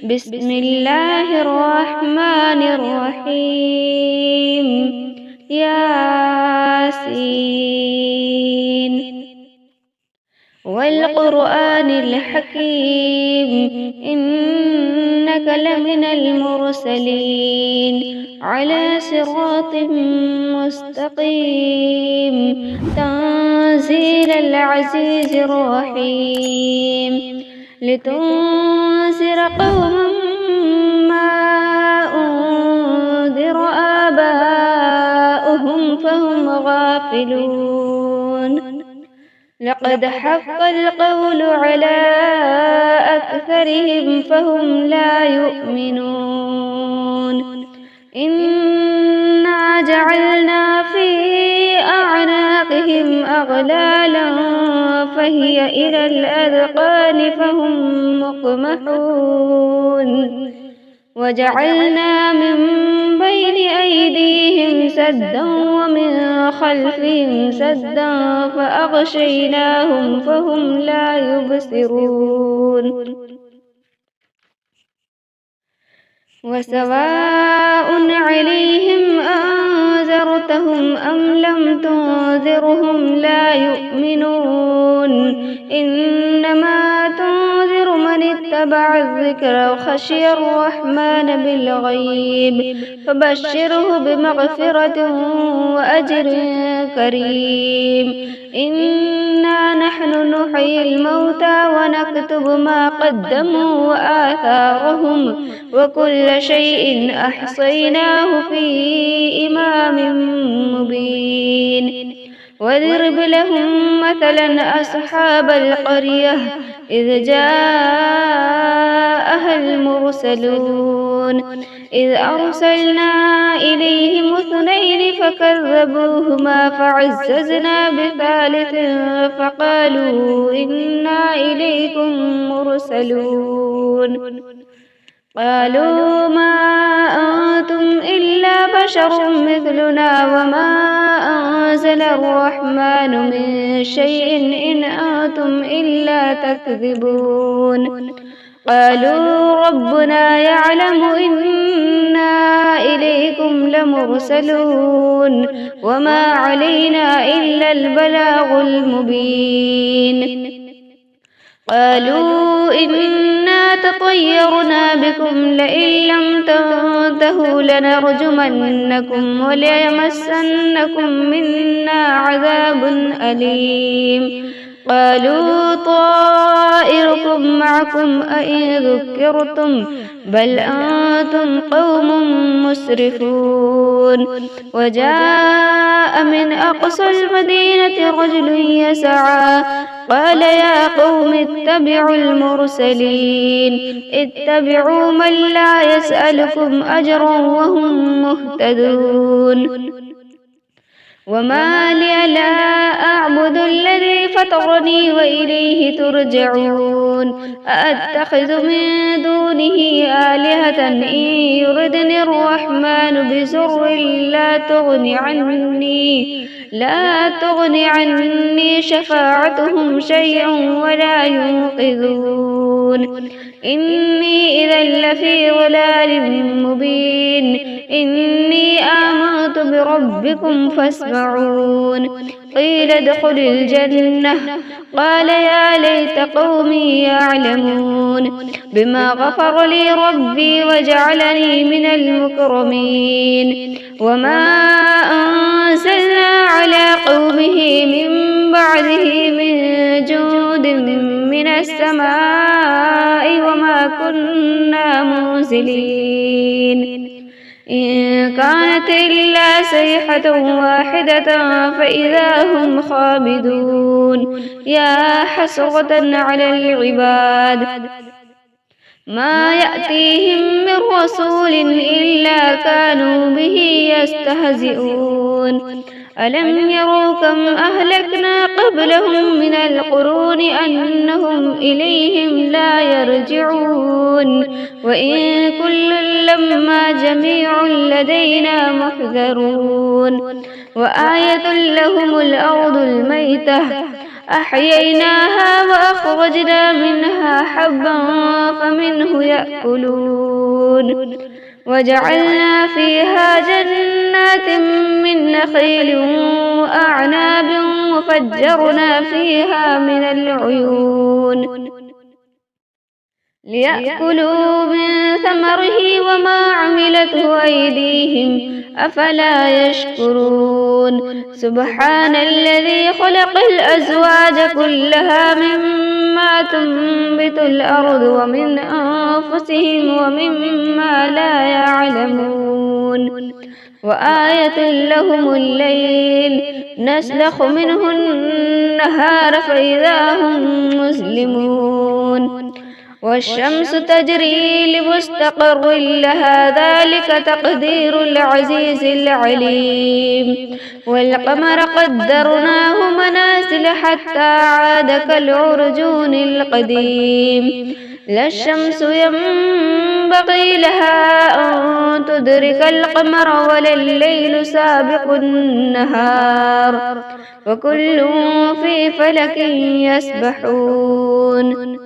بسم الله الرحمن الرحيم. ياسين والقرآن الحكيم، إنك لمن المرسلين على صراط مستقيم، تنزيل العزيز الرحيم، لتنذر قوما ما أنذر آباؤهم فهم غافلون. لقد حق القول على أكثرهم فهم لا يؤمنون. إنا جعلنا في أعناقهم أغلالا فهي إلى الأذقان فهم مقمحون. وجعلنا من بين أيديهم سدا ومن خلفهم سدا فأغشيناهم فهم لا يبصرون. وسواء عليهم أنذرتهم أم لم تنذرهم لا يؤمنون. إنما تنذر من اتبع الذكر وخشي الرحمن بالغيب فبشره بمغفرة وأجر كريم. إنا نحن نحيي الموتى ونكتب ما قدموا وآثارهم وكل شيء أحصيناه في إمام مبين. واضرب لهم مثلا أصحاب القرية إذ جاءها المرسلون إذ أرسلنا إليهم اثنين فكذبوهما فعززنا بثالث فقالوا إنا إليكم مرسلون. قالوا ما أنتم إلا بشر مثلنا وما أنزل الرحمن من شيء إن أنتم إلا تكذبون. قالوا ربنا يعلم إنا إليكم لمرسلون وما علينا إلا البلاغ المبين. قالوا إنا تطيرنا بكم لئن لم تنتهوا لنرجمنكم وليمسنكم منا عذاب أليم. قالوا طائركم معكم أئن ذكرتم بل أنتم قوم مسرفون. وجاء من أقصى المدينة رجل يسعى قال يا قوم اتبعوا المرسلين اتبعوا من لا يسألكم أجرا وهم مهتدون. وما لي لا أعبد الذي فطرني وإليه ترجعون. أأتخذ من دونه آلهة إن يردني الرحمن بضر لا تغن عني شفاعتهم شيئا ولا ينقذون. إني إذا لفي ضلال مبين. إني آمنت بربكم فاسمعون. قيل ادخل الجنة قال يا ليت قومي يعلمون بما غفر لي ربي وجعلني من المكرمين. وما أنزلنا على قومه من بعده من جود من السماء وما كنا منزلين. إن كانت إلا صيحة واحدة فإذا هم خامدون. يا حسرة على العباد ما يأتيهم من رسول إلا كانوا به يستهزئون. ألم يروا كم أهلكنا قبلهم من القرون أنهم إليهم لا يرجعون. وإن كل لما جميع لدينا محذرون. وآية لهم الأرض الميتة أحييناها وأخرجنا منها حبا فمنه يأكلون وجعلنا فيها جنات من نخيل وأعناب وفجرنا فيها من العيون ليأكلوا من ثمره وما عملته أيديهم أفلا يشكرون سبحان الذي خلق الأزواج كلها مما تنبت الأرض ومن أنفسهم ومما لا يعلمون وآية لهم الليل نسلخ منه النهار فإذا هم مسلمون والشمس تجري لمستقر لها ذلك تقدير العزيز العليم والقمر قدرناه منازل حتى عاد كالعرجون القديم لا الشمس ينبغي لها أن تدرك القمر ولا الليل سابق النهار وكل في فلك يسبحون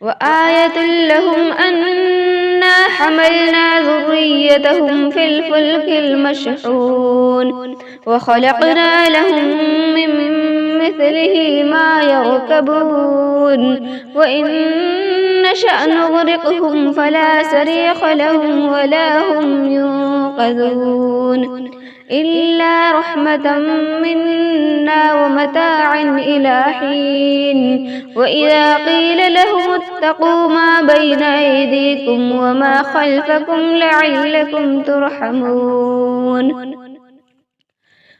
وآية لهم أنا حملنا ذريتهم في الفلك المشحون وخلقنا لهم من مثله ما يركبون وإن نشأ نغرقهم فلا صريخ لهم ولا هم ينقذون إلا رحمة منا ومتاعا إلى حين وإذا قيل لهم اتقوا ما بين أيديكم وما خلفكم لعلكم ترحمون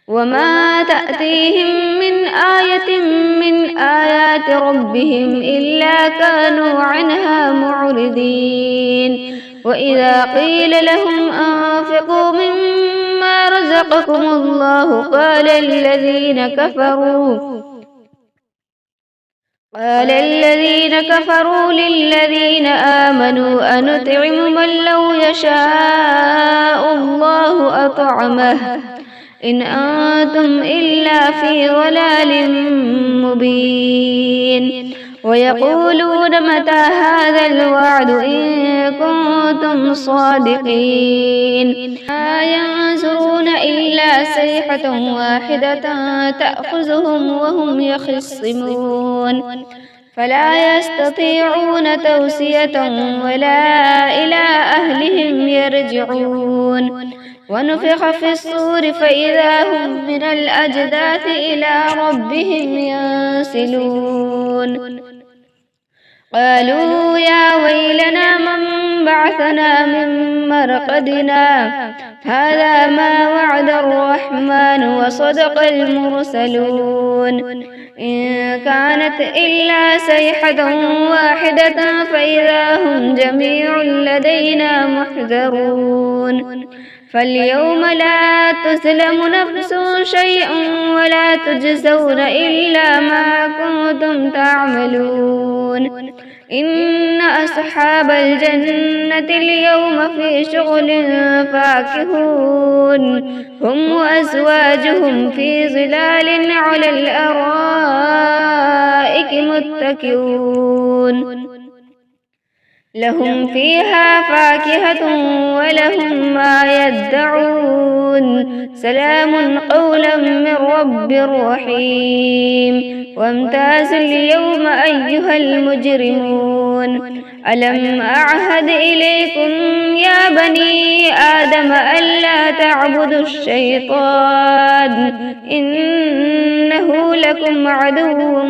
وما تأتيهم من آية من آيات ربهم إلا كانوا عنها معرضين وإذا قيل لهم أنفقوا مما رزقكم الله قال الذين كفروا للذين آمنوا أنطعم من لو يشاء الله أطعمه إن أنتم إلا في ضلال مبين ويقولون متى هذا الوعد إن كنتم صادقين ما ينظرون إلا صيحة واحدة تأخذهم وهم يخصمون فلا يستطيعون توصية ولا إلى أهلهم يرجعون ونفخ في الصور فإذا هم من الأجداث إلى ربهم ينسلون قالوا يا ويلنا من بعثنا من مرقدنا هذا ما وعد الرحمن وصدق المرسلون إن كانت إلا صيحة واحدة فإذا هم جميع لدينا محذرون فاليوم لا تظلم نفس شيئا ولا تجزون إلا ما كنتم تعملون إن أصحاب الجنة اليوم في شغل فاكهون هم وأزواجهم في ظلال على الأرائك متكئون لهم فيها فاكهة ولهم ما يدعون سلام قولا من رب رحيم وامتازوا اليوم أيها المجرمون ألم أعهد إليكم يا بني آدم ألا تعبدوا الشيطان إنه لكم عدو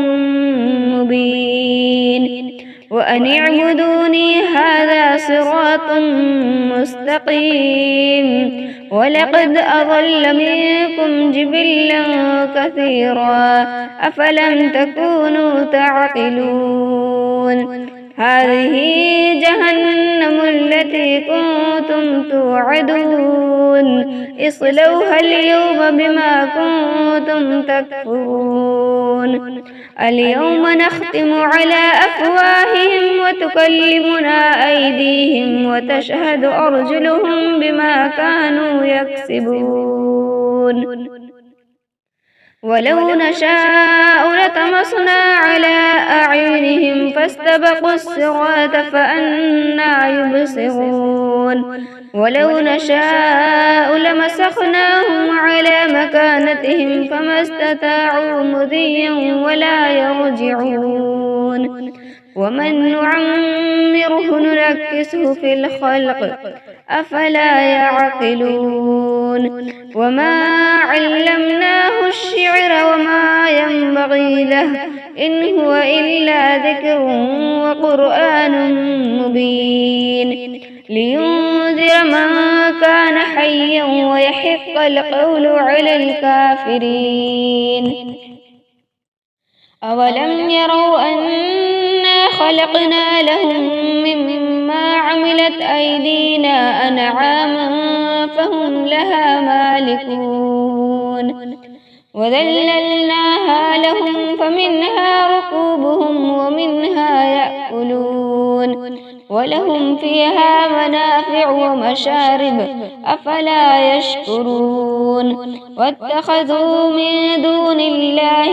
مبين وأن اعبدوني هذا صراط مستقيم ولقد أضل منكم جبلا كثيرا أفلم تكونوا تعقلون هذه جهنم التي كنتم توعدون اصلوها اليوم بما كنتم تكفرون اليوم نختم على أفواههم وتكلمنا أيديهم وتشهد أرجلهم بما كانوا يكسبون ولو نشاء لطمسنا على أعينهم فاستبقوا الصراط فأنى يبصرون ولو نشاء لمسخناهم على مكانتهم فما استطاعوا مضيا ولا يرجعون ومن نعمره ننكسه في الخلق أفلا يعقلون وما علمناه الشعر وما ينبغي له إن هو إلا ذكر وقرآن مبين لينذر من كان حيا ويحق القول على الكافرين أولم يروا أنا خلقنا لهم مما عملت أيدينا أنعاما فهم لها مالكون وذللناها لهم فمنها ركوبهم ومنها يأكلون ولهم فيها منافع ومشارب أفلا يشكرون واتخذوا من دون الله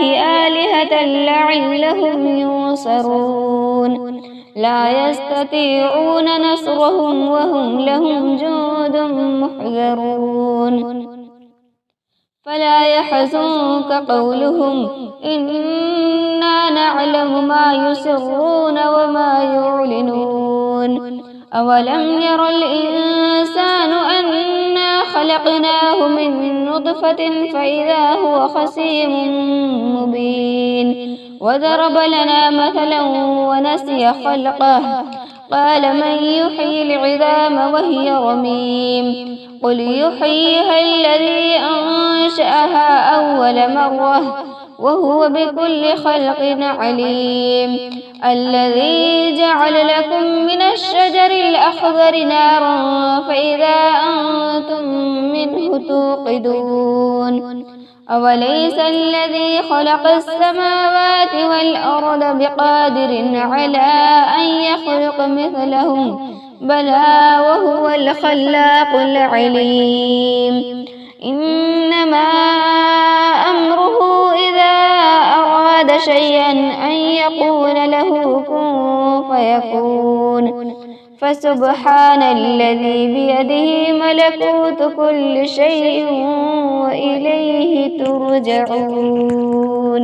آلهة لعلهم ينصرون لا يستطيعون نصرهم وهم لهم جند محضرون فلا يحزنك قولهم إنا نعلم ما يسرون وما يعلنون أولم ير الإنسان أنا خلقناه من نطفة فإذا هو خصيم مبين وضرب لنا مثلا ونسي خلقه قال من يحيي العظام وهي رميم قل يحييها الذي أنشأها أول مرة وهو بكل خلق عليم الذي جعل لكم من الشجر الأخضر نارا فإذا أنتم منه توقدون أوليس الذي خلق السماوات والأرض بقادر على أن يخلق مثلهم بلى وهو الخلاق العليم إنما أمره إذا أراد شيئا أن يقول له كن فيكون فسبحان الذي بيده ملكوت كل شيء وإليه ترجعون